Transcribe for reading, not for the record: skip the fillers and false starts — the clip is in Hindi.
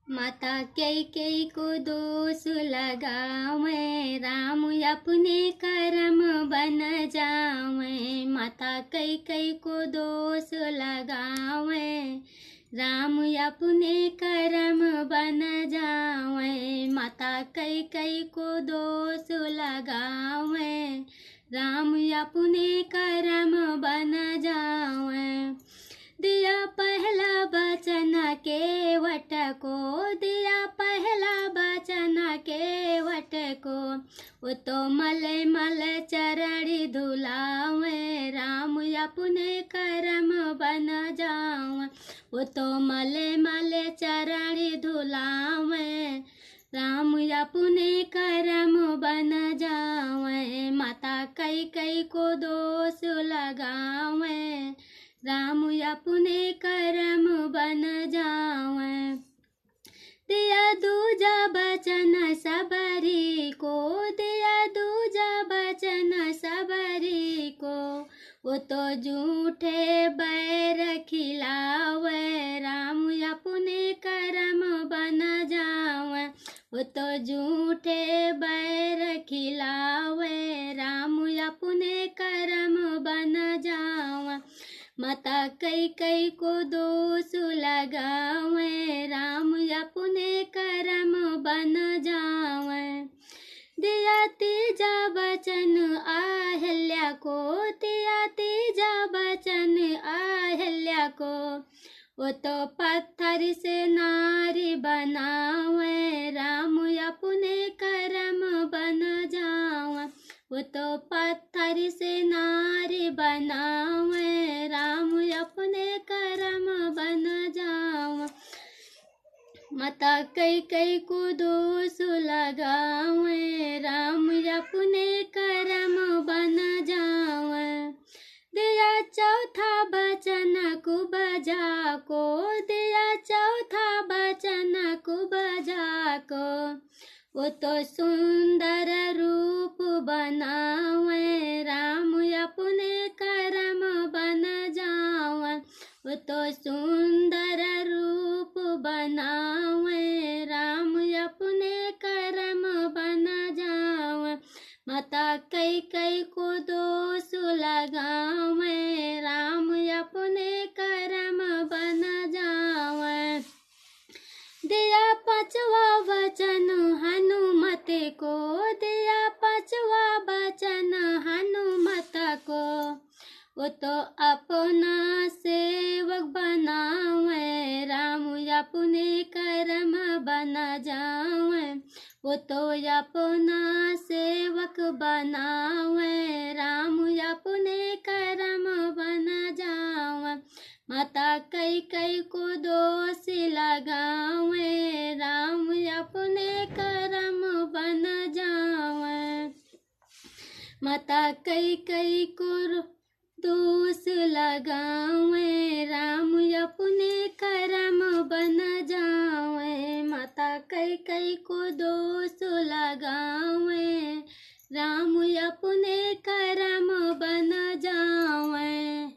माता कैकेयी को दोष लगावे, राम अपने कर्म बन जावे। माता कैकेयी को दोष लगावे, राम अपने कर्म बन जावे। माता कैकेयी को दोष लगावे, राम अपने कर्म बन जावे। दिया पहला वचन केवट को, दिया पहला वचन केवट को, वो तो मले मले चरण धुलावे, राम अपने कर्म बन जावे। वो तो मले मले चरण धुलावे, राम अपने कर्म बन जावे। माता कैकेयी को दोष लगावे, राम अपने कर्म बन जावे। दिया दूजा वचन सबरी को, दिया दूजा वचन सबरी को, वो तो झूठे बैर खिलावे, राम अपने कर्म बन जावे। वो तो झूठे बैर खिलावे, राम अपने कर्म बन जावे। माता कैकेयी को दोष लगावे, राम अपने कर्म बन जावे। दिया तीजा वचन अहल्या को, दिया तीजा वचन अहल्या को, वो तो पत्थर से नारी बनावे, राम अपने कर्म बन जावे। वो तो पत्थर से नारी बनावे, राम अपने कर्म बन जावे। माता कैकेयी को दोष लगावे, राम अपने कर्म बन जावे। दिया चौथा वचन कुबजा को, दिया चौथा वचन कुबजा को, वो तो सुंदर रूप बनावे, राम अपने कर्म बन जावे। वो तो सुंदर रूप बनावे, राम अपने कर्म बन जावे। माता कैकेयी को दोष लगावे, राम अपने कर्म बन जावे। दिया पांचवा वचन हनुमत को, दिया पांचवा वचन हनुमत को, वो तो अपना सेवक बनावे, राम अपने कर्म बन जावे। वो तो अपना सेवक बनावे, राम अपने कर्म बन जावे। माता कैकेयी को दोष लगावे, राम अपने कर्म बन जावे। माता कैकेयी को दोष लगावे, राम अपने कर्म बन जावे। माता कैकेयी को दोष लगावे, राम अपने कर्म बन जावे।